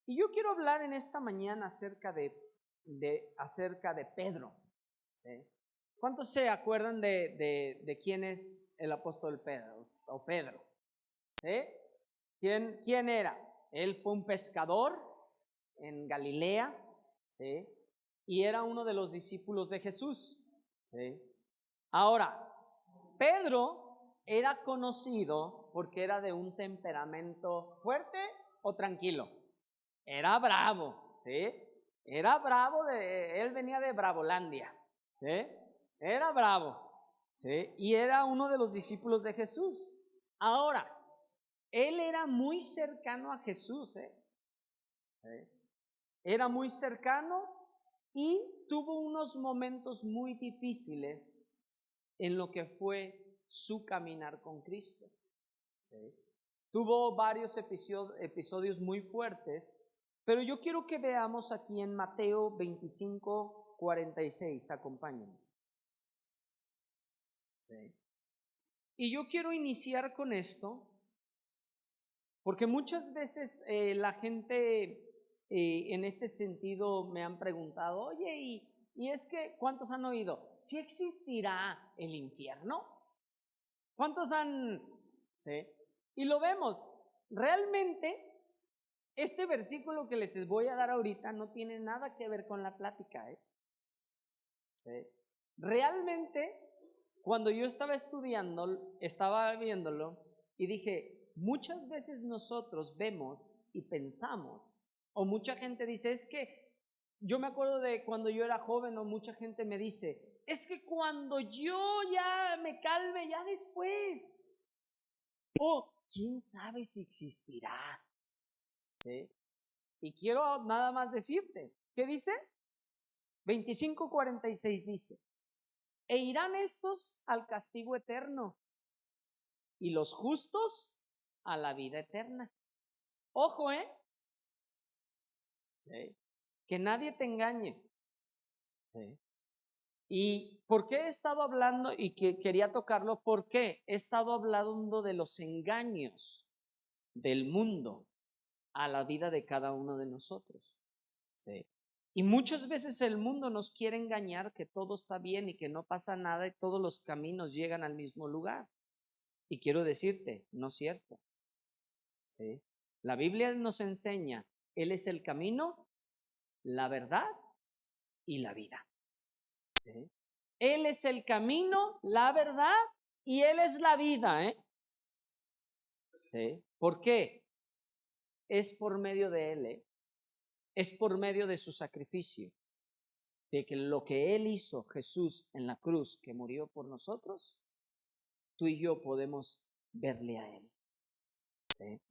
Y yo quiero hablar en esta mañana acerca de Pedro. ¿Sí? ¿Cuántos se acuerdan de quién es el apóstol Pedro o Pedro? ¿Sí? ¿Quién era? Él fue un pescador en Galilea, ¿sí? Y era uno de los discípulos de Jesús, ¿sí? Ahora, Pedro era conocido porque era de un temperamento fuerte o tranquilo. Era bravo, ¿sí? Era bravo, él venía de Bravolandia, ¿sí? Era bravo, ¿sí? Y era uno de los discípulos de Jesús. Ahora, él era muy cercano a Jesús, ¿eh? ¿Sí? Era muy cercano y tuvo unos momentos muy difíciles en lo que fue su caminar con Cristo, ¿sí? Tuvo varios episodios muy fuertes, pero yo quiero que veamos aquí en Mateo 25:46, acompáñenme. ¿Sí? Y yo quiero iniciar con esto, porque muchas veces la gente en este sentido me han preguntado, oye, y es que, ¿cuántos han oído? ¿Sí existirá el infierno? ¿Cuántos han? ¿Sí? Y lo vemos, realmente este versículo que les voy a dar ahorita no tiene nada que ver con la plática, ¿eh? ¿Sí? Realmente, cuando yo estaba estudiando, estaba viéndolo y dije, muchas veces nosotros vemos y pensamos, o mucha gente dice, es que yo me acuerdo de cuando yo era joven, o mucha gente me dice, es que cuando yo ya me calme, ya después, o quién sabe si existirá, ¿sí? Y quiero nada más decirte, ¿qué dice? 25:46 dice, e irán estos al castigo eterno y los justos a la vida eterna. Ojo, ¿sí? Que nadie te engañe. ¿Sí? ¿Y por qué he estado hablando y que quería tocarlo? Porque he estado hablando de los engaños del mundo a la vida de cada uno de nosotros. ¿Sí? Y muchas veces el mundo nos quiere engañar que todo está bien y que no pasa nada y todos los caminos llegan al mismo lugar. Y quiero decirte, no es cierto. ¿Sí? La Biblia nos enseña, Él es el camino, la verdad y la vida. ¿Sí? Él es el camino, la verdad y Él es la vida. ¿Sí? ¿Por qué? Es por medio de Él, es por medio de su sacrificio, de que lo que Él hizo, Jesús en la cruz, que murió por nosotros, tú y yo podemos verle a Él. ¿Sí?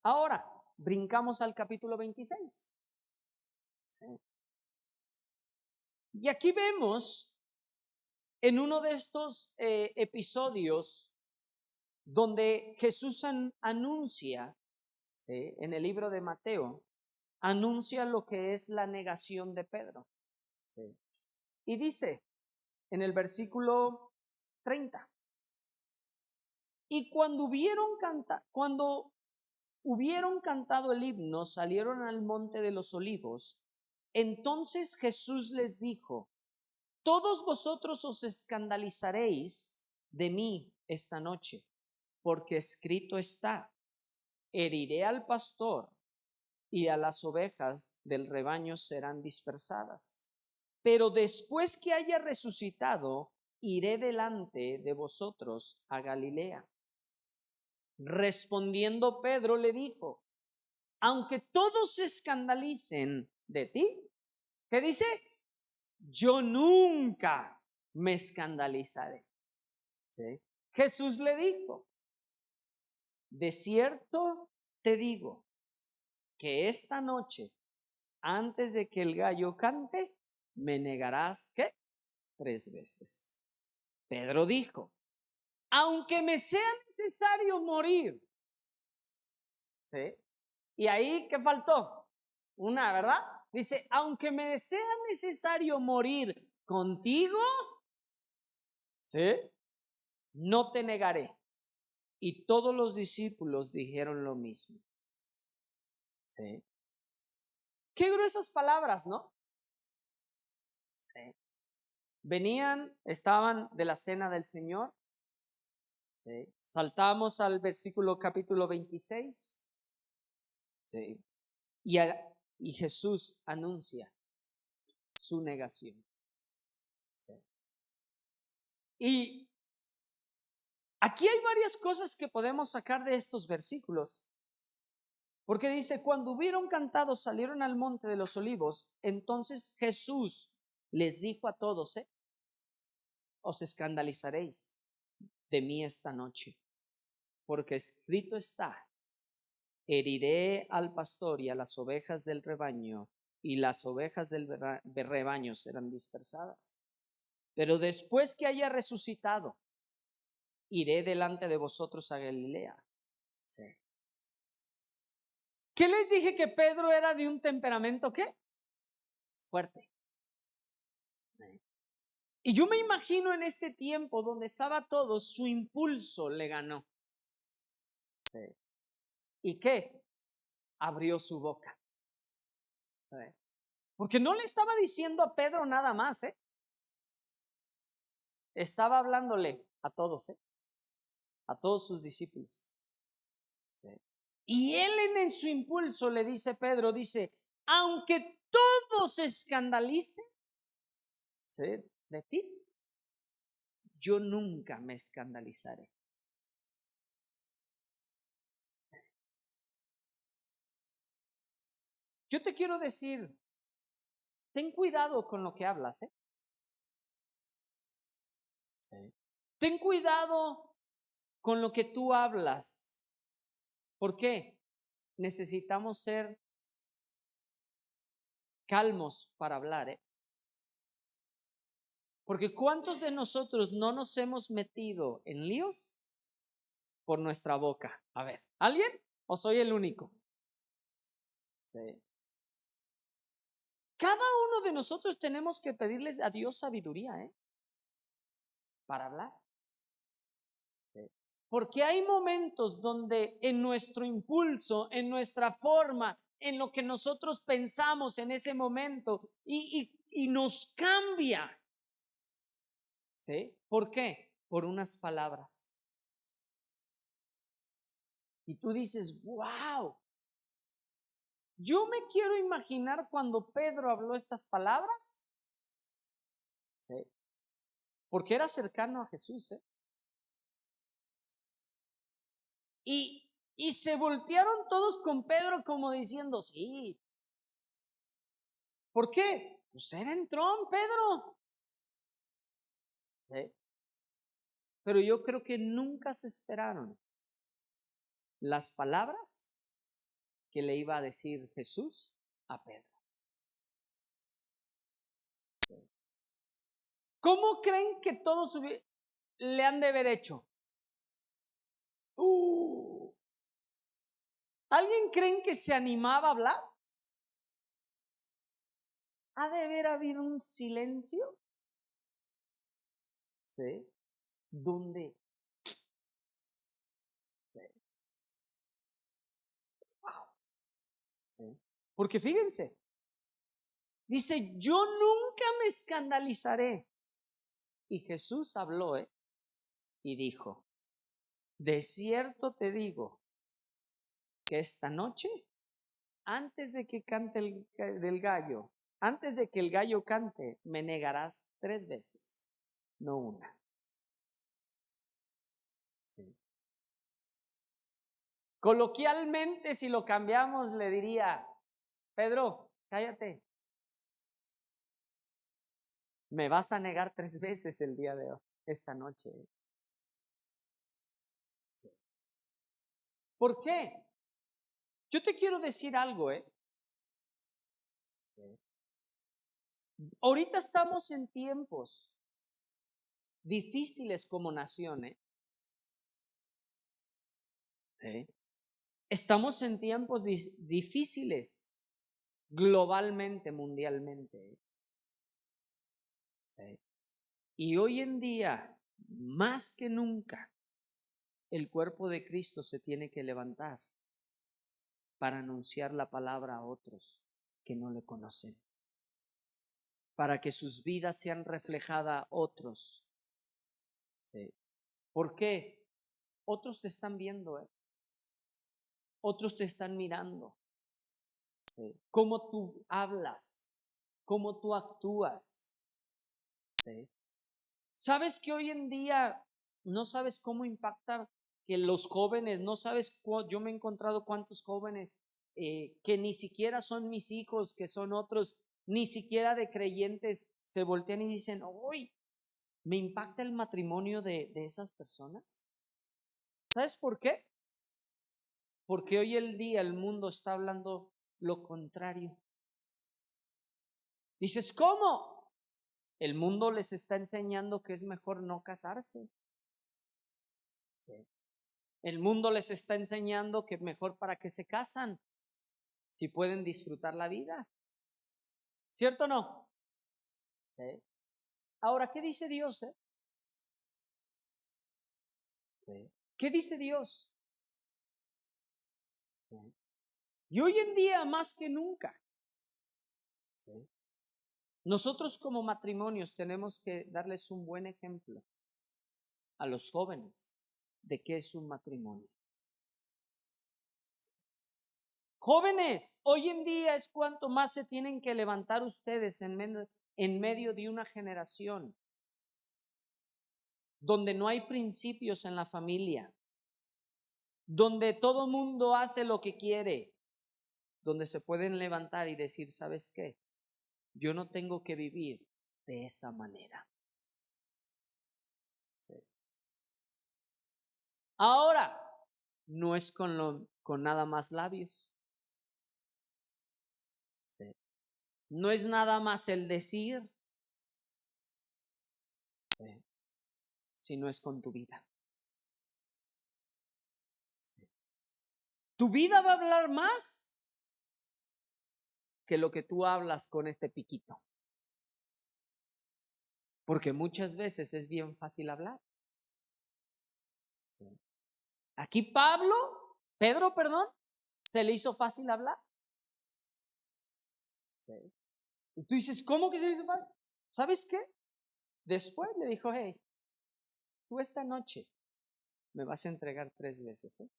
Ahora, brincamos al capítulo 26. ¿Sí? Y aquí vemos en uno de estos episodios donde Jesús anuncia, ¿sí? En el libro de Mateo, anuncia lo que es la negación de Pedro. ¿Sí? Y dice en el versículo 30, y cuando hubieron cantado el himno, salieron al monte de los olivos. Entonces Jesús les dijo, todos vosotros os escandalizaréis de mí esta noche, porque escrito está, heriré al pastor y a las ovejas del rebaño serán dispersadas. Pero después que haya resucitado, iré delante de vosotros a Galilea. Respondiendo Pedro le dijo, aunque todos se escandalicen de ti, ¿qué dice? Yo nunca me escandalizaré. ¿Sí? Jesús le dijo, de cierto te digo que esta noche, antes de que el gallo cante, me negarás, ¿qué? 3 veces. Pedro dijo, aunque me sea necesario morir. ¿Sí? Y ahí, ¿qué faltó? Una, ¿verdad? Dice, aunque me sea necesario morir contigo, ¿sí? No te negaré. Y todos los discípulos dijeron lo mismo. ¿Sí? Qué gruesas palabras, ¿no? Sí. Venían, estaban de la cena del Señor. Sí. Saltamos al versículo capítulo 26. Sí. Y Jesús anuncia su negación. Sí. Y aquí hay varias cosas que podemos sacar de estos versículos. Porque dice, cuando hubieron cantado, salieron al monte de los olivos. Entonces Jesús les dijo a todos, os escandalizaréis de mí esta noche, porque escrito está, heriré al pastor y a las ovejas del rebaño, y las ovejas del rebaño serán dispersadas. Pero después que haya resucitado, iré delante de vosotros a Galilea. Sí. ¿Qué les dije? Que Pedro era de un temperamento, ¿qué? Fuerte. Sí. Y yo me imagino en este tiempo donde estaba todo, su impulso le ganó. Sí. ¿Y qué? Abrió su boca. Sí. Porque no le estaba diciendo a Pedro nada más, estaba hablándole a todos, a todos sus discípulos. Sí. Y él en su impulso le dice, Pedro, dice, aunque todos se escandalicen, ¿sí?, de ti, yo nunca me escandalizaré. Yo te quiero decir, ten cuidado con lo que hablas, Sí. Ten cuidado con lo que tú hablas. ¿Por qué? Necesitamos ser calmos para hablar, Porque ¿cuántos de nosotros no nos hemos metido en líos por nuestra boca? A ver, ¿alguien? ¿O soy el único? Sí. Cada uno de nosotros tenemos que pedirles a Dios sabiduría, para hablar. Sí. Porque hay momentos donde en nuestro impulso, en nuestra forma, en lo que nosotros pensamos en ese momento, y nos cambia. ¿Sí? ¿Por qué? Por unas palabras. Y tú dices, wow. Yo me quiero imaginar cuando Pedro habló estas palabras. ¿Sí? Porque era cercano a Jesús, Y se voltearon todos con Pedro como diciendo, sí. ¿Por qué? Pues era entrón, Pedro. ¿Sí? Pero yo creo que nunca se esperaron las palabras que le iba a decir Jesús a Pedro. ¿Sí? ¿Cómo creen que todos le han de haber hecho? ¿Alguien creen que se animaba a hablar? ¿Ha de haber habido un silencio? ¿Sí? ¿Dónde? ¿Sí? Wow. ¿Sí? Porque fíjense, dice, yo nunca me escandalizaré. Y Jesús habló, y dijo, de cierto te digo que esta noche, antes de que cante del gallo, antes de que el gallo cante, me negarás 3 veces, no una. Sí. Coloquialmente, si lo cambiamos, le diría, Pedro, cállate. Me vas a negar 3 veces el día de hoy, esta noche. Sí. ¿Por qué? Yo te quiero decir algo, Sí. Ahorita estamos en tiempos difíciles como nación, Sí. Estamos en tiempos difíciles globalmente, mundialmente, Sí. Y hoy en día, más que nunca, el cuerpo de Cristo se tiene que levantar para anunciar la palabra a otros que no le conocen, para que sus vidas sean reflejadas a otros. ¿Sí? ¿Por qué? Otros te están viendo, otros te están mirando. ¿Sí? Cómo tú hablas, cómo tú actúas. ¿Sí? ¿Sabes que hoy en día no sabes cómo impacta que los jóvenes, no sabes, yo me he encontrado cuántos jóvenes que ni siquiera son mis hijos, que son otros, ni siquiera de creyentes, se voltean y dicen, uy, me impacta el matrimonio de esas personas? ¿Sabes por qué? Porque hoy el día el mundo está hablando lo contrario. Dices, ¿cómo? El mundo les está enseñando que es mejor no casarse. ¿Sí? El mundo les está enseñando que mejor para qué se casan, si pueden disfrutar la vida. ¿Cierto o no? ¿Sí? Ahora, ¿qué dice Dios? ¿Sí? ¿Qué dice Dios? ¿Sí? Y hoy en día, más que nunca, ¿sí?, nosotros como matrimonios tenemos que darles un buen ejemplo a los jóvenes de qué es un matrimonio. Jóvenes, hoy en día es cuanto más se tienen que levantar ustedes en medio de una generación donde no hay principios en la familia, donde todo mundo hace lo que quiere, donde se pueden levantar y decir, ¿sabes qué? Yo no tengo que vivir de esa manera. Sí. Ahora, no es con nada más labios. Sí. No es nada más el decir, sí, sino es con tu vida. Sí. Tu vida va a hablar más que lo que tú hablas con este piquito. Porque muchas veces es bien fácil hablar. Sí. Aquí Pedro, se le hizo fácil hablar. Sí. Y tú dices, ¿cómo que se le hizo fácil? ¿Sabes qué? Después le dijo, hey, tú esta noche me vas a entregar 3 veces. Sí.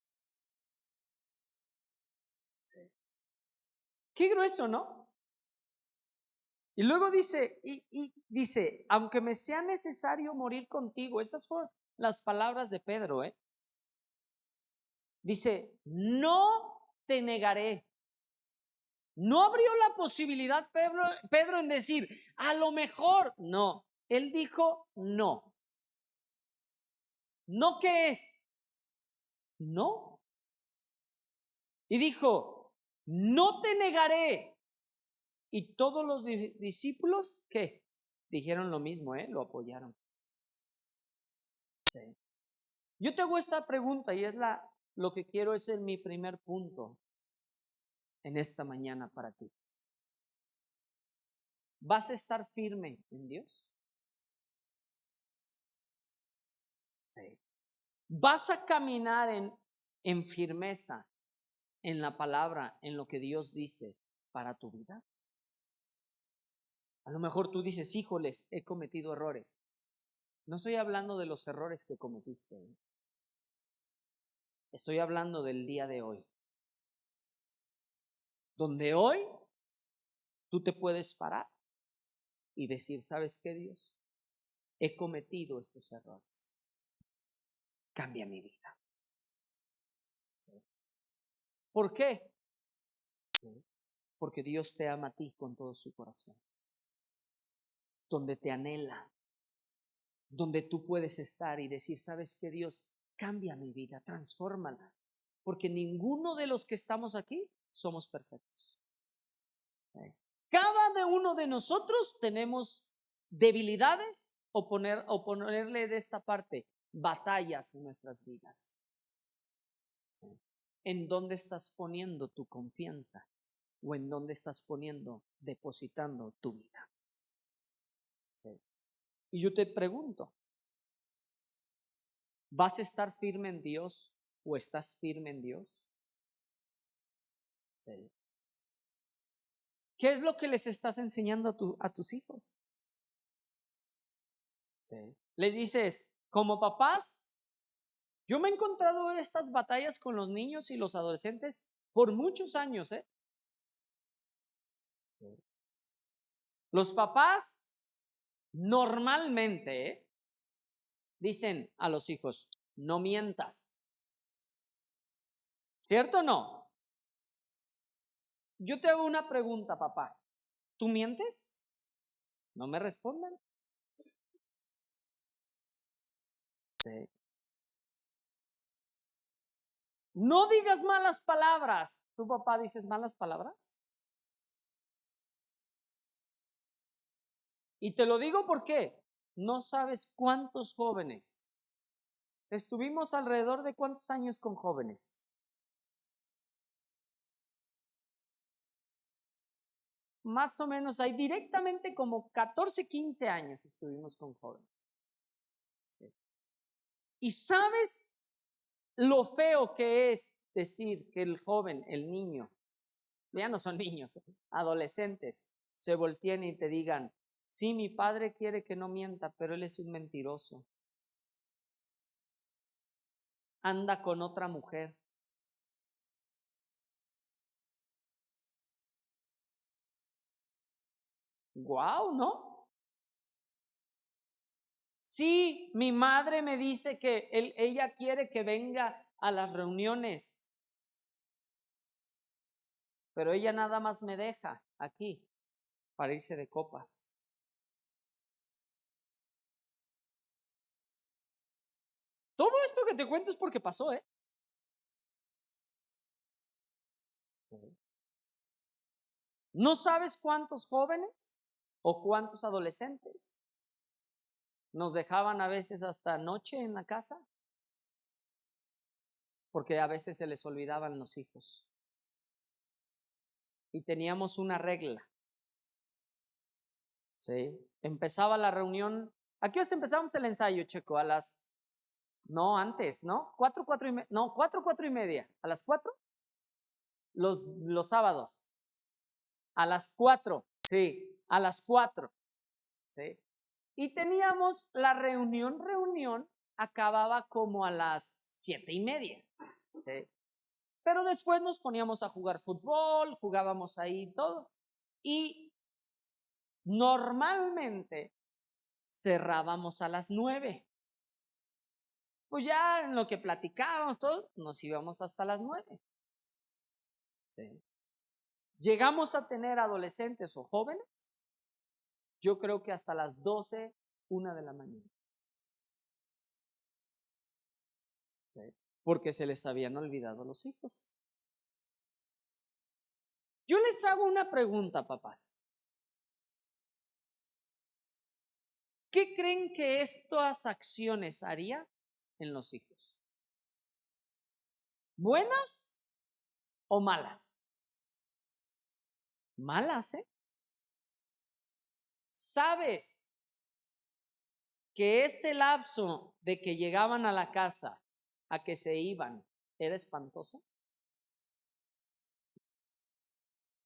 Qué grueso, ¿no? Y luego dice, y dice, aunque me sea necesario morir contigo. Estas fueron las palabras de Pedro, Dice, no te negaré. No abrió la posibilidad Pedro en decir, a lo mejor. No, él dijo no. ¿No qué es? No. Y dijo, no te negaré. Y todos los discípulos, ¿qué? Dijeron lo mismo, lo apoyaron. Sí. Yo te hago esta pregunta y lo que quiero es mi primer punto en esta mañana para ti. ¿Vas a estar firme en Dios? Sí. ¿Vas a caminar en firmeza en la palabra, en lo que Dios dice para tu vida? A lo mejor tú dices, híjoles, he cometido errores. No estoy hablando de los errores que cometiste. Estoy hablando del día de hoy. Donde hoy tú te puedes parar y decir, ¿sabes qué, Dios? He cometido estos errores. Cambia mi vida. ¿Sí? ¿Por qué? ¿Sí? Porque Dios te ama a ti con todo su corazón. Donde te anhela. Donde tú puedes estar y decir, ¿sabes qué, Dios? Cambia mi vida, transfórmala. Porque ninguno de los que estamos aquí somos perfectos. ¿Sí? Cada uno de nosotros tenemos debilidades o ponerle de esta parte batallas en nuestras vidas. ¿Sí? ¿En dónde estás poniendo tu confianza? ¿O en dónde estás depositando tu vida? ¿Sí? Y yo te pregunto, ¿vas a estar firme en Dios o estás firme en Dios? ¿Sí? ¿Qué es lo que les estás enseñando a tus hijos? Sí. Les dices, como papás, yo me he encontrado estas batallas con los niños y los adolescentes por muchos años, ¿eh? Los papás normalmente dicen a los hijos, no mientas. ¿Cierto o no? Yo te hago una pregunta, papá. ¿Tú mientes? No me respondan. Sí. No digas malas palabras. ¿Tu papá dices malas palabras? Y te lo digo porque no sabes cuántos jóvenes. Estuvimos alrededor de cuántos años con jóvenes. Más o menos ahí directamente como 14, 15 años estuvimos con jóvenes. Sí. ¿Y sabes lo feo que es decir que el joven, el niño, ya no son niños, adolescentes, se volteen y te digan, sí, mi padre quiere que no mienta, pero él es un mentiroso. Anda con otra mujer. Guau, ¿no? Sí, mi madre me dice que ella quiere que venga a las reuniones, pero ella nada más me deja aquí para irse de copas. Todo esto que te cuento es porque pasó, ¿eh? ¿No sabes cuántos jóvenes o cuántos adolescentes nos dejaban a veces hasta noche en la casa? Porque a veces se les olvidaban los hijos. Y teníamos una regla. ¿Sí? Empezaba la reunión. ¿A qué hora empezamos el ensayo, Checo? A las... No, antes, ¿no? 4, 4 y media. No, 4, 4 y media. ¿A las 4? Los sábados. A las 4. Sí, a las 4. ¿Sí? Y teníamos la reunión acababa como a las 7 y media. ¿Sí? Pero después nos poníamos a jugar fútbol, jugábamos ahí todo. Y normalmente cerrábamos a las 9. Pues ya en lo que platicábamos todo, nos íbamos hasta las 9. ¿Sí? Llegamos a tener adolescentes o jóvenes, yo creo que hasta las 12, 1 de la mañana. ¿Sí? Porque se les habían olvidado los hijos. Yo les hago una pregunta, papás. ¿Qué creen que estas acciones haría en los hijos? ¿Buenas o malas? Malas, ¿eh? ¿Sabes que ese lapso de que llegaban a la casa a que se iban era espantoso?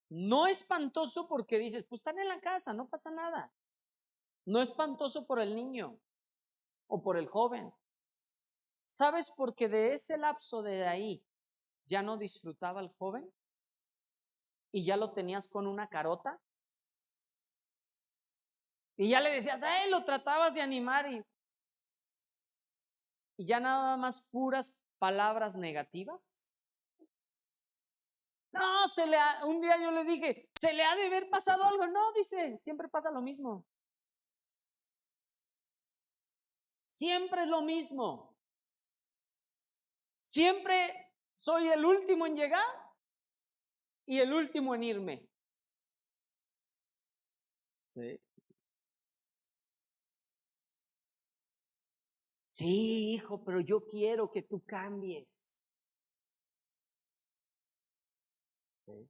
No espantoso porque dices, pues están en la casa, no pasa nada. No espantoso por el niño o por el joven. ¿Sabes por qué de ese lapso de ahí ya no disfrutaba el joven? Y ya lo tenías con una carota. Y ya le decías, lo tratabas de animar y ya nada más puras palabras negativas. No, un día yo le dije, ¿se le ha de haber pasado algo? No, dice, siempre pasa lo mismo. Siempre es lo mismo. Siempre soy el último en llegar y el último en irme. Sí. Sí, hijo, pero yo quiero que tú cambies. Sí.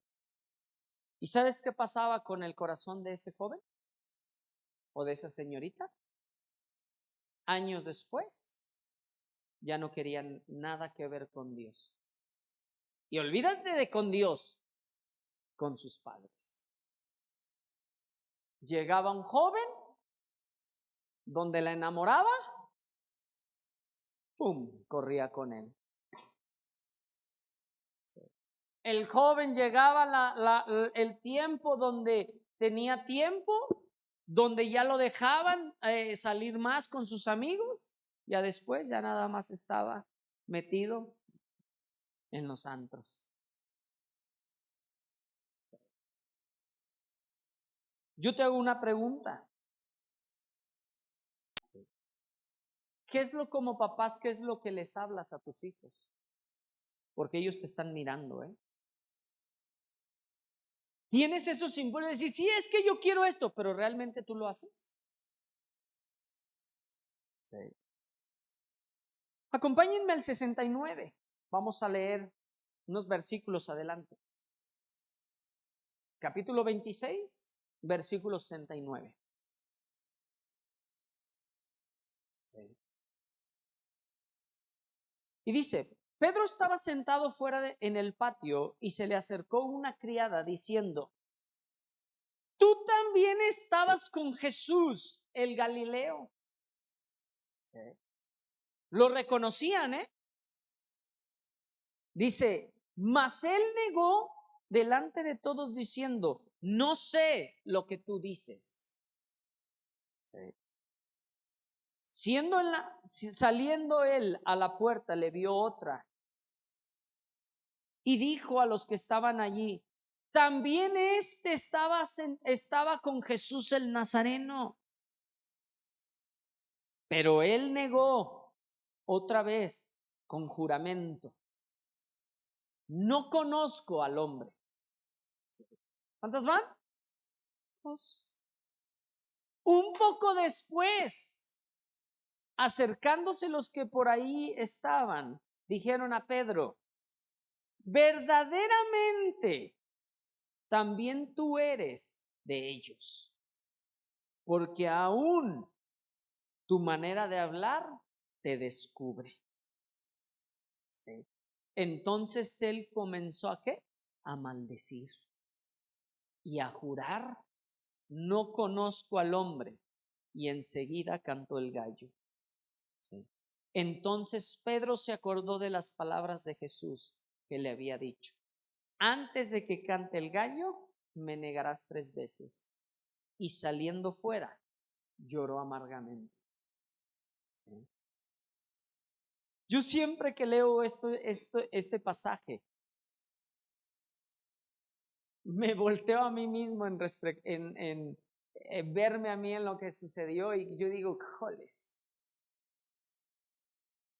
¿Y sabes qué pasaba con el corazón de ese joven o de esa señorita? Años después, ya no querían nada que ver con Dios. Y olvídate de con Dios, con sus padres. Llegaba un joven donde la enamoraba, ¡pum!, corría con él. El joven llegaba el tiempo donde tenía tiempo, donde ya lo dejaban salir más con sus amigos, ya después ya nada más estaba metido en los antros. Yo te hago una pregunta. ¿Qué es lo como papás, qué es lo que les hablas a tus hijos? Porque ellos te están mirando, ¿eh? Tienes esos símbolos de decir, sí, es que yo quiero esto, pero ¿realmente tú lo haces? Sí. Acompáñenme al 69. Vamos a leer unos versículos adelante. Capítulo 26, versículo 69. Sí. Y dice, Pedro estaba sentado fuera en el patio y se le acercó una criada diciendo, tú también estabas con Jesús, el Galileo. Sí. Lo reconocían, ¿eh? Dice, mas él negó delante de todos diciendo, no sé lo que tú dices. Sí. Saliendo él a la puerta, le vio otra y dijo a los que estaban allí, también estaba con Jesús el Nazareno. Pero él negó otra vez con juramento, no conozco al hombre. ¿Cuántas van? Dos. Un poco después, acercándose los que por ahí estaban, dijeron a Pedro, verdaderamente también tú eres de ellos, porque aún tu manera de hablar te descubre. ¿Sí? Entonces él comenzó ¿a qué? A maldecir y a jurar, no conozco al hombre. Y enseguida cantó el gallo. ¿Sí? Entonces Pedro se acordó de las palabras de Jesús que le había dicho, antes de que cante el gallo, me negarás 3 veces. Y saliendo fuera, lloró amargamente. ¿Sí? Yo siempre que leo este pasaje, me volteo a mí mismo en verme a mí en lo que sucedió y yo digo, joles.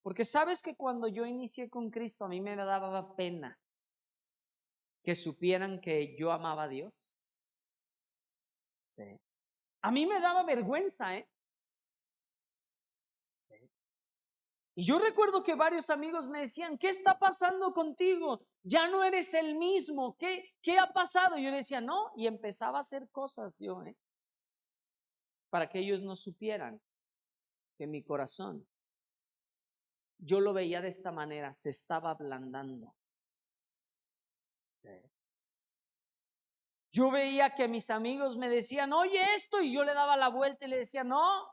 Porque sabes que cuando yo inicié con Cristo, a mí me daba pena que supieran que yo amaba a Dios. Sí. A mí me daba vergüenza, ¿eh? Sí. Y yo recuerdo que varios amigos me decían, ¿qué está pasando contigo? Ya no eres el mismo. ¿Qué ha pasado? Y yo decía, no, y empezaba a hacer cosas yo, para que ellos no supieran que mi corazón, yo lo veía de esta manera, se estaba ablandando. Sí. Yo veía que mis amigos me decían, oye esto, y yo le daba la vuelta y le decía, no.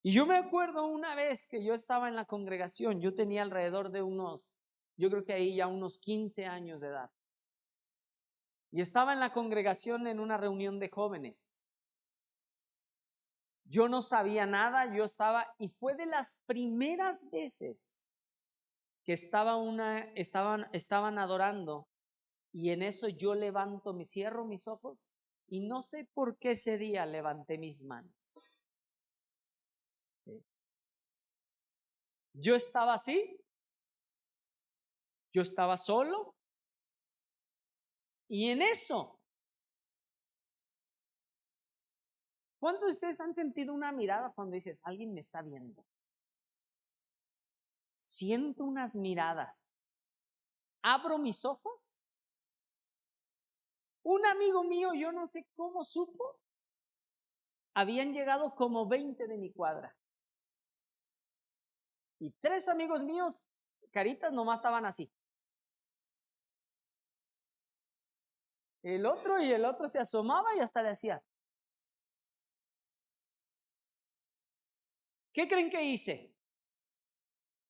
Y yo me acuerdo una vez que yo estaba en la congregación, yo tenía alrededor de yo creo que ahí ya unos 15 años de edad. Y estaba en la congregación en una reunión de jóvenes. Yo no sabía nada, y fue de las primeras veces que estaban adorando, y en eso yo cierro mis ojos, y no sé por qué ese día levanté mis manos. ¿Sí? Yo estaba así, yo estaba solo, y en eso, ¿cuántos de ustedes han sentido una mirada cuando dices, alguien me está viendo? Siento unas miradas, abro mis ojos, un amigo mío, yo no sé cómo supo, habían llegado como 20 de mi cuadra, y 3 amigos míos, caritas nomás estaban así. el otro se asomaba y hasta le hacía. ¿Qué creen que hice?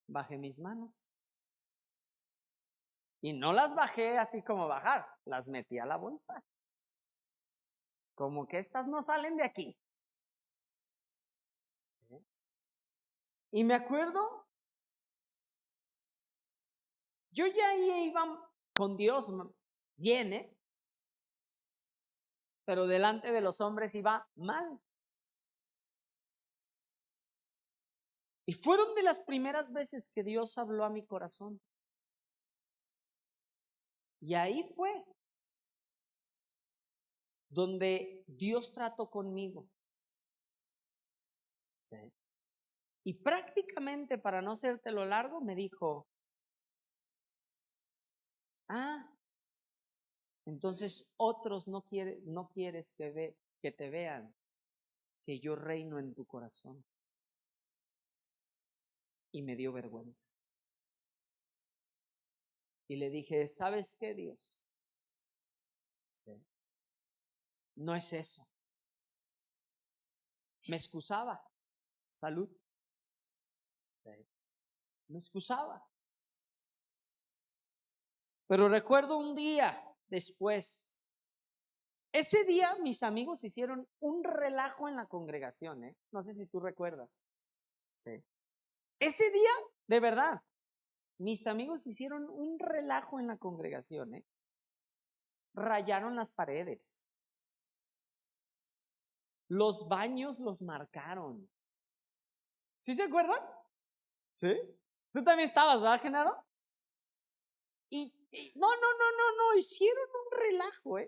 Bajé mis manos. Y no las bajé así como bajar, las metí a la bolsa. Como que estas no salen de aquí. Y me acuerdo, yo ya iba con Dios bien, pero delante de los hombres iba mal. Y fueron de las primeras veces que Dios habló a mi corazón. Y ahí fue donde Dios trató conmigo. ¿Sí? Y prácticamente, para no hacértelo largo, me dijo, entonces otros no quieres que te vean, que yo reino en tu corazón. Y me dio vergüenza. Y le dije, ¿sabes qué, Dios? ¿Sí? No es eso. Me excusaba. Salud. ¿Sí? Me excusaba. Pero recuerdo un día después. Ese día mis amigos hicieron un relajo en la congregación, No sé si tú recuerdas. Sí. Ese día, de verdad, mis amigos hicieron un relajo en la congregación, Rayaron las paredes. Los baños los marcaron. ¿Sí se acuerdan? ¿Sí? Tú también estabas, ¿verdad, Genaro? No, hicieron un relajo,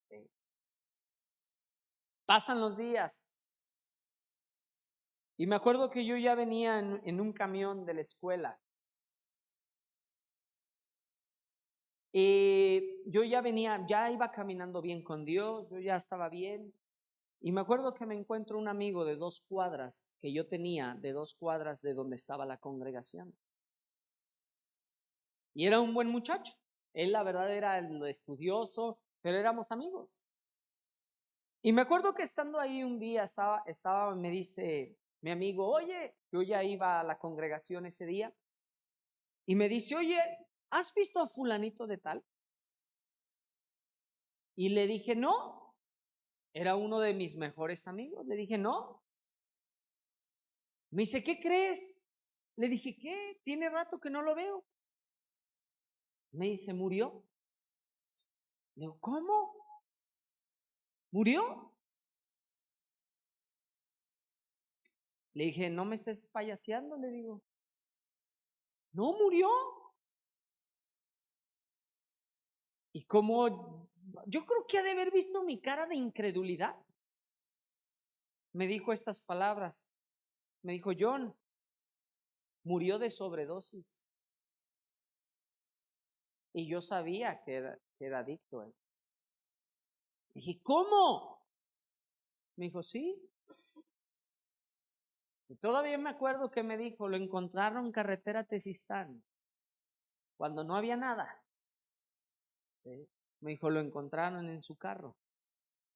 Sí. Pasan los días. Y me acuerdo que yo ya venía en un camión de la escuela. Y yo ya iba caminando bien con Dios, yo ya estaba bien. Y me acuerdo que me encuentro un amigo de 2 cuadras que yo tenía, de 2 cuadras de donde estaba la congregación. Y era un buen muchacho. Él, la verdad, era lo estudioso, pero éramos amigos. Y me acuerdo que estando ahí un día, me dice mi amigo, oye, yo ya iba a la congregación ese día, y me dice, oye, ¿has visto a fulanito de tal? Y le dije, no, era uno de mis mejores amigos. Le dije, no. Me dice, ¿qué crees? Le dije, ¿qué? Tiene rato que no lo veo. Me dice, ¿murió? Le digo, ¿cómo? ¿Murió? Le dije, no me estés payaseando, le digo. No, murió. Y como yo creo que ha de haber visto mi cara de incredulidad, me dijo estas palabras. Me dijo, John, murió de sobredosis. Y yo sabía que era adicto a él. Dije, ¿cómo? Me dijo, sí. Y todavía me acuerdo que me dijo, lo encontraron en carretera Tezistán, cuando no había nada. ¿Sí? Me dijo, lo encontraron en su carro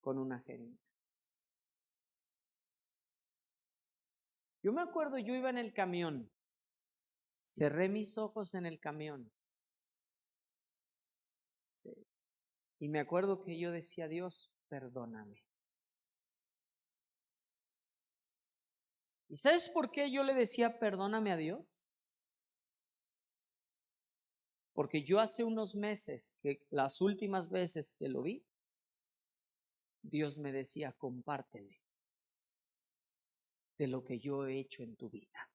con una jeringa. Yo me acuerdo, yo iba en el camión, cerré mis ojos en el camión. ¿Sí? Y me acuerdo que yo decía, Dios, perdóname. ¿Y sabes por qué yo le decía perdóname a Dios? Porque yo hace unos meses, que las últimas veces que lo vi, Dios me decía, compárteme de lo que yo he hecho en tu vida.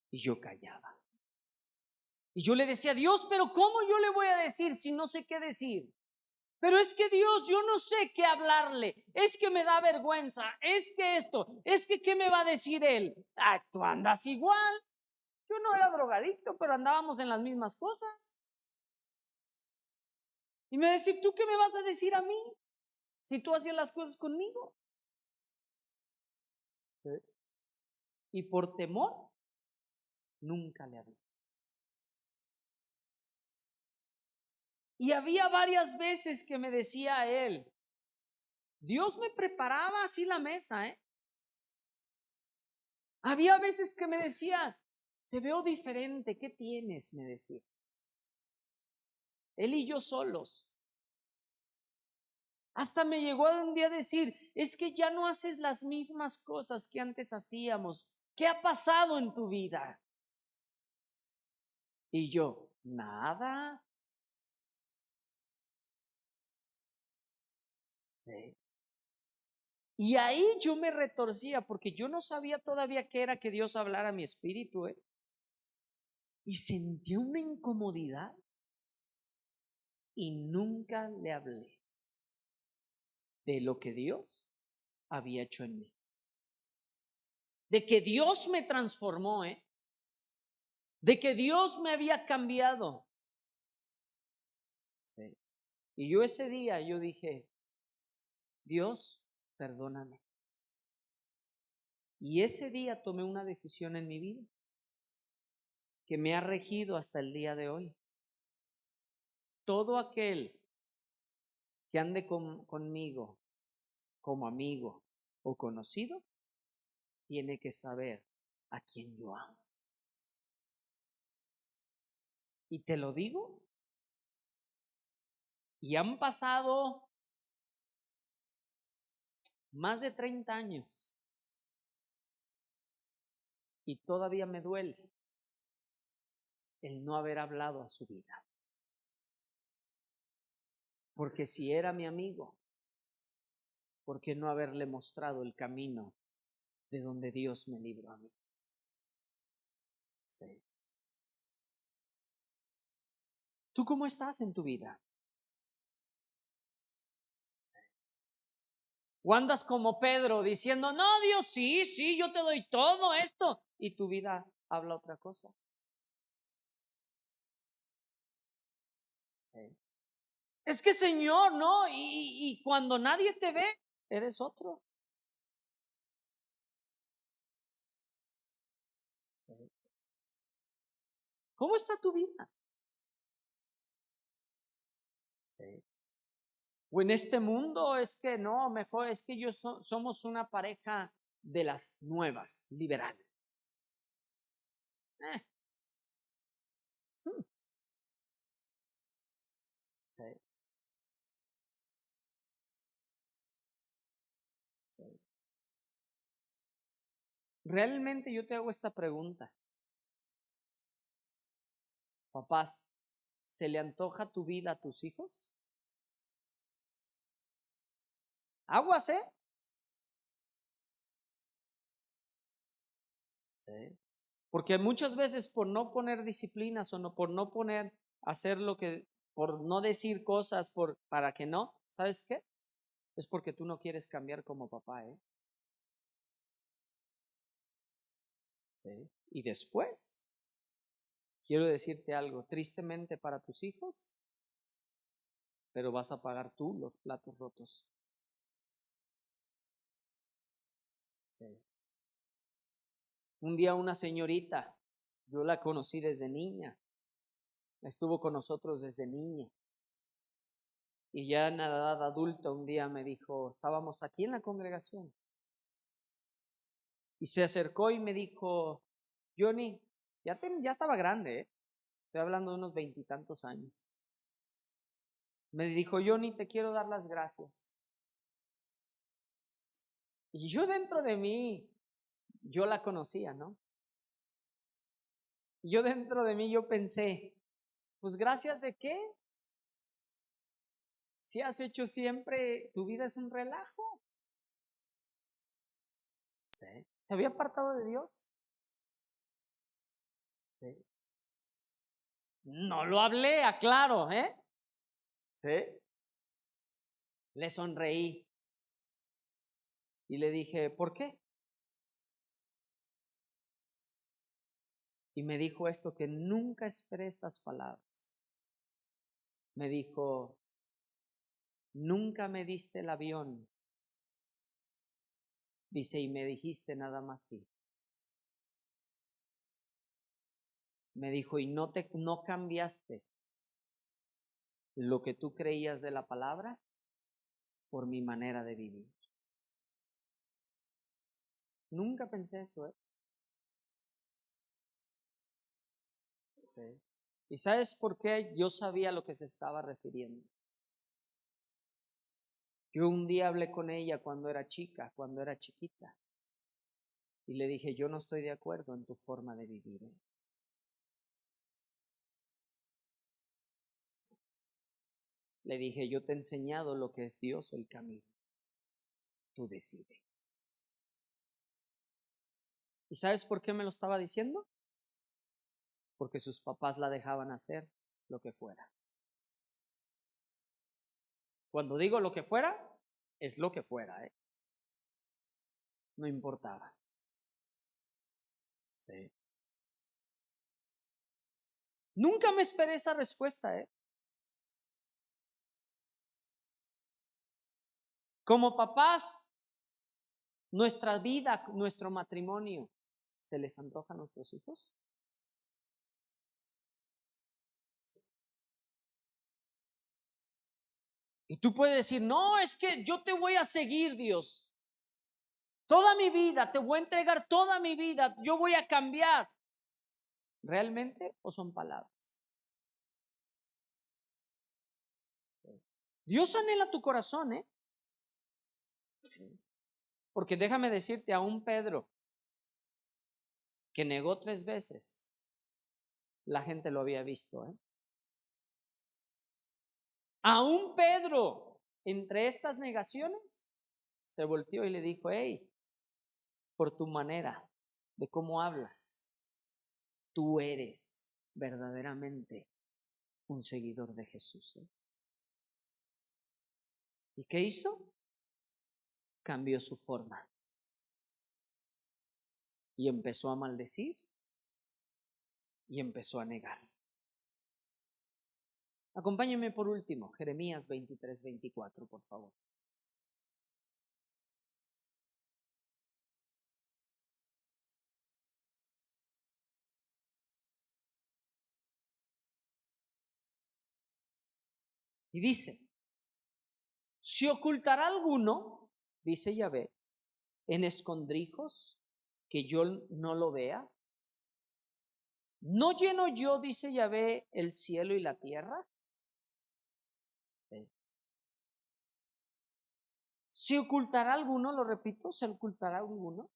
Y yo callaba. Y yo le decía, Dios, pero ¿cómo yo le voy a decir si no sé qué decir? Pero es que Dios, yo no sé qué hablarle, es que me da vergüenza, es que esto, es que ¿qué me va a decir él? Tú andas igual. Yo no era drogadicto, pero andábamos en las mismas cosas. Y me decía, ¿tú qué me vas a decir a mí? Si tú hacías las cosas conmigo. ¿Sí? Y por temor, nunca le hablé. Y había varias veces que me decía él, Dios me preparaba así la mesa, ¿eh? Había veces que me decía, te veo diferente, ¿qué tienes? Me decía. Él y yo solos. Hasta me llegó un día a decir, es que ya no haces las mismas cosas que antes hacíamos. ¿Qué ha pasado en tu vida? Y yo, nada. Sí. Y ahí yo me retorcía porque yo no sabía todavía qué era que Dios hablara a mi espíritu, ¿eh? Y sentí una incomodidad y nunca le hablé de lo que Dios había hecho en mí. De que Dios me transformó, ¿eh? De que Dios me había cambiado. Sí. Y yo ese día, yo dije, Dios, perdóname. Y ese día tomé una decisión en mi vida que me ha regido hasta el día de hoy. Todo aquel que ande conmigo como amigo o conocido, tiene que saber a quién yo amo. Y te lo digo, y han pasado más de 30 años y todavía me duele el no haber hablado a su vida. Porque si era mi amigo, ¿por qué no haberle mostrado el camino de donde Dios me libró a mí? Sí. ¿Tú cómo estás en tu vida? ¿O andas como Pedro diciendo, no, Dios, sí, sí, yo te doy todo esto? Y tu vida habla otra cosa. Sí. Es que Señor, no, y cuando nadie te ve, eres otro. ¿Cómo está tu vida? Sí. O en este mundo es que no, mejor es que somos una pareja de las nuevas, liberal. Eh, hmm, sí, sí. Realmente yo te hago esta pregunta, papás, ¿se le antoja tu vida a tus hijos? Aguas, ¿eh? Sí. Porque muchas veces por no poner disciplinas o no, por no poner, hacer lo que, por no decir cosas, para que no, ¿sabes qué? Es porque tú no quieres cambiar como papá, ¿eh? Sí. Y después, quiero decirte algo, tristemente para tus hijos, pero vas a pagar tú los platos rotos. Sí. Un día una señorita, yo la conocí desde niña, estuvo con nosotros desde niña. Y ya en la edad adulta un día me dijo, estábamos aquí en la congregación, y se acercó y me dijo, Johnny, ya estaba grande, ¿eh? Estoy hablando de unos 20 y tantos años. Me dijo, Johnny, te quiero dar las gracias. Y yo dentro de mí, yo la conocía, ¿no? Y yo dentro de mí, yo pensé, pues gracias de qué? Si has hecho siempre, tu vida es un relajo. Sí. ¿Se había apartado de Dios? Sí. No lo hablé, aclaro, ¿eh? Sí. Le sonreí y le dije, ¿por qué? Y me dijo esto que nunca esperé estas palabras. Me dijo, nunca me diste el avión. Dice, y me dijiste nada más sí. Me dijo, y no cambiaste lo que tú creías de la palabra por mi manera de vivir. Nunca pensé eso, ¿eh? Sí. ¿Y sabes por qué? Yo sabía a lo que se estaba refiriendo. Yo un día hablé con ella cuando era chiquita, y le dije, yo no estoy de acuerdo en tu forma de vivir, ¿eh? Le dije, yo te he enseñado lo que es Dios, el camino. Tú decides. ¿Y sabes por qué me lo estaba diciendo? Porque sus papás la dejaban hacer lo que fuera. Cuando digo lo que fuera, es lo que fuera, ¿eh? No importaba. Sí. Nunca me esperé esa respuesta, ¿eh? Como papás, nuestra vida, nuestro matrimonio, ¿se les antoja a nuestros hijos? Y tú puedes decir, no, es que yo te voy a seguir, Dios. Toda mi vida, te voy a entregar toda mi vida, yo voy a cambiar. ¿Realmente o son palabras? Dios anhela tu corazón, ¿eh? Porque déjame decirte, a un Pedro que negó 3 veces, la gente lo había visto, ¿eh? A un Pedro, entre estas negaciones, se volteó y le dijo, hey, por tu manera de cómo hablas, tú eres verdaderamente un seguidor de Jesús, ¿eh? ¿Y qué hizo? Cambió su forma y empezó a maldecir y empezó a negar. Acompáñenme por último, Jeremías 23-24, por favor. Y dice, ¿se ocultará alguno, dice Yahvé, en escondrijos que yo no lo vea? ¿No lleno yo, dice Yahvé, el cielo y la tierra? ¿Se ocultará alguno? Lo repito, ¿se ocultará alguno?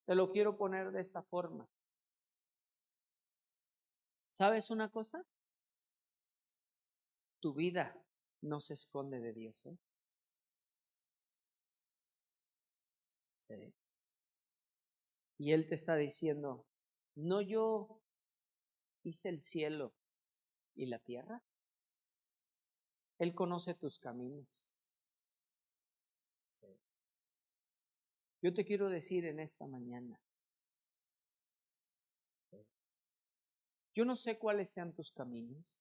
Te lo quiero poner de esta forma. ¿Sabes una cosa? Tu vida no se esconde de Dios, ¿eh? Sí. Y Él te está diciendo, ¿no yo hice el cielo y la tierra? Él conoce tus caminos. Sí. Yo te quiero decir en esta mañana, yo no sé cuáles sean tus caminos,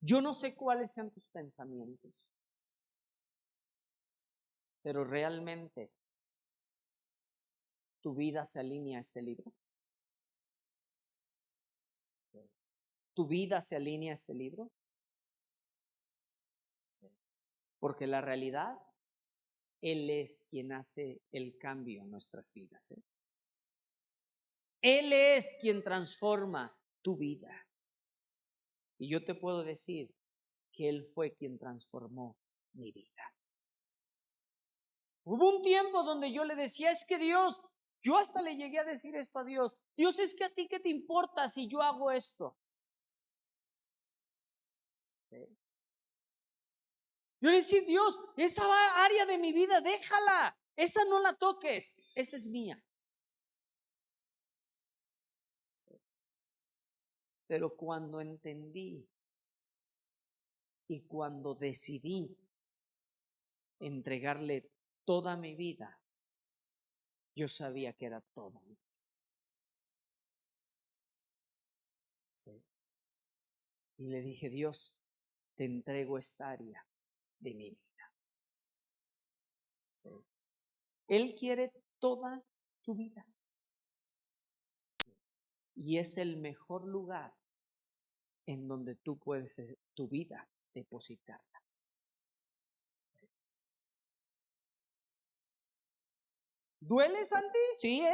yo no sé cuáles sean tus pensamientos, pero realmente tu vida se alinea a este libro. ¿Tu vida se alinea a este libro? Porque la realidad, Él es quien hace el cambio en nuestras vidas, ¿eh? Él es quien transforma tu vida. Y yo te puedo decir que Él fue quien transformó mi vida. Hubo un tiempo donde yo le decía, es que Dios, yo hasta le llegué a decir esto a Dios, Dios, es que a ti qué te importa si yo hago esto. ¿Sí? Yo le decía, Dios, esa área de mi vida, déjala, esa no la toques, esa es mía. ¿Sí? Pero cuando entendí y cuando decidí entregarle toda mi vida, yo sabía que era todo. ¿Sí? Y le dije, Dios, te entrego esta área de mi vida. ¿Sí? Él quiere toda tu vida. Y es el mejor lugar en donde tú puedes tu vida depositarla. ¿Duele, Santi? Sí,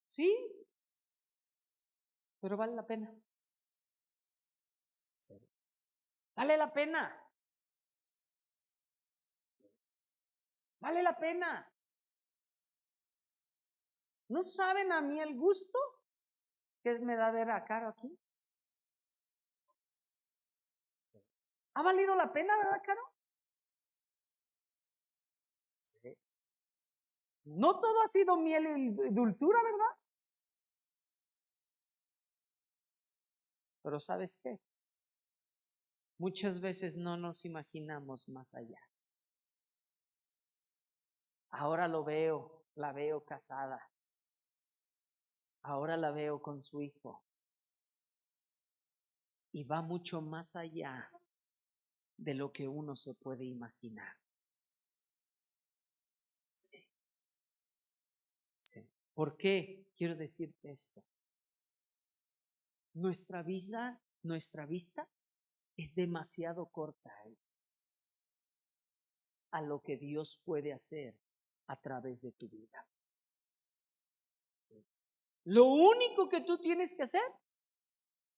sí, pero vale la pena. Vale la pena. Vale la pena. ¿No saben a mí el gusto que me da ver a Caro aquí? ¿Ha valido la pena, verdad, Caro? Sí. No todo ha sido miel y dulzura, ¿verdad? Pero ¿sabes qué? Muchas veces no nos imaginamos más allá. Ahora la veo casada. Ahora la veo con su hijo. Y va mucho más allá de lo que uno se puede imaginar. Sí. Sí. ¿Por qué quiero decirte esto? Nuestra vista es demasiado corta a lo que Dios puede hacer a través de tu vida. Lo único que tú tienes que hacer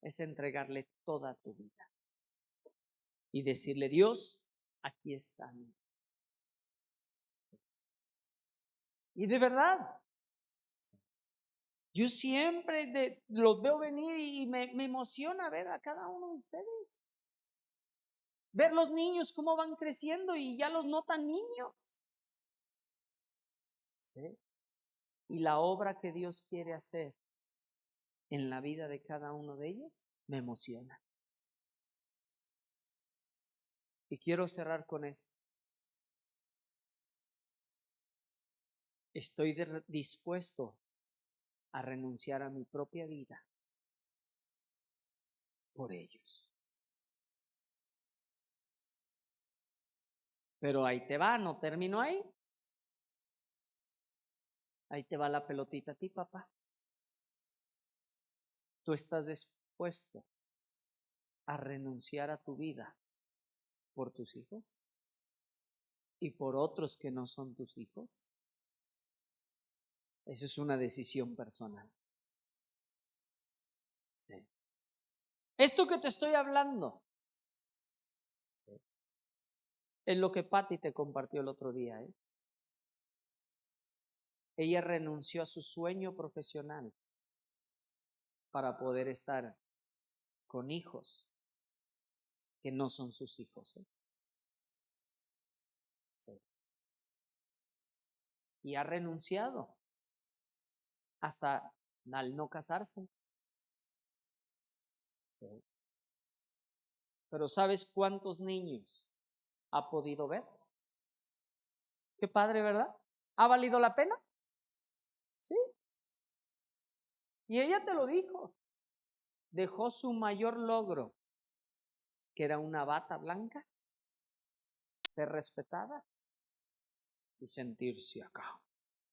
es entregarle toda tu vida y decirle: Dios, aquí está. Y de verdad, yo siempre los veo venir y me emociona ver a cada uno de ustedes. Ver los niños cómo van creciendo y ya los notan niños. ¿Sí? Y la obra que Dios quiere hacer en la vida de cada uno de ellos me emociona. Y quiero cerrar con esto. Estoy dispuesto a renunciar a mi propia vida por ellos. Pero ahí te va, no termino ahí. Ahí te va la pelotita a ti, papá. ¿Tú estás dispuesto a renunciar a tu vida por tus hijos y por otros que no son tus hijos? Esa es una decisión personal. Sí. Esto que te estoy hablando es lo que Patti te compartió el otro día. Ella renunció a su sueño profesional para poder estar con hijos que no son sus hijos. Sí. Y ha renunciado hasta al no casarse. Sí. Pero ¿sabes cuántos niños ha podido ver? Qué padre, ¿verdad? ¿Ha valido la pena? Sí. Y ella te lo dijo. Dejó su mayor logro, que era una bata blanca, ser respetada y sentirse acá.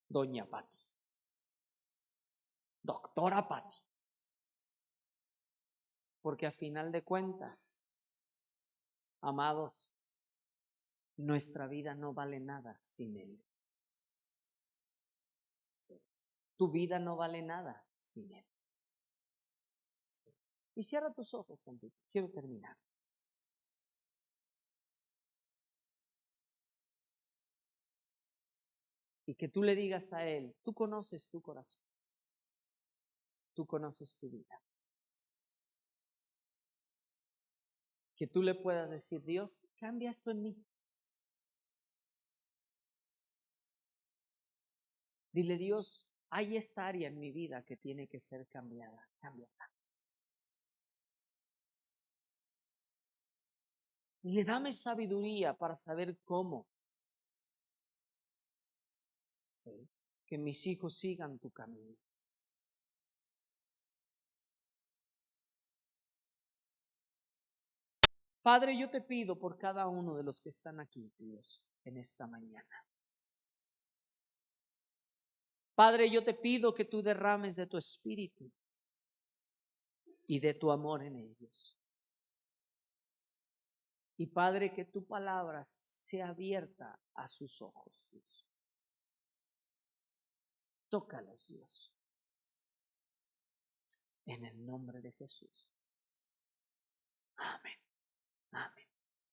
Doña Patti. Doctora Patti. Porque a final de cuentas, amados, nuestra vida no vale nada sin Él. Tu vida no vale nada sin Él. Y cierra tus ojos tantito. Quiero terminar. Y que tú le digas a Él: tú conoces tu corazón. Tú conoces tu vida. Que tú le puedas decir: Dios, cambia esto en mí. Dile: Dios, hay esta área en mi vida que tiene que ser cambiada. Cámbiala. Dile: dame sabiduría para saber cómo. ¿Sí? Que mis hijos sigan tu camino. Padre, yo te pido por cada uno de los que están aquí, Dios, en esta mañana. Padre, yo te pido que tú derrames de tu espíritu y de tu amor en ellos. Y Padre, que tu palabra sea abierta a sus ojos, Dios. Tócalos, Dios. En el nombre de Jesús.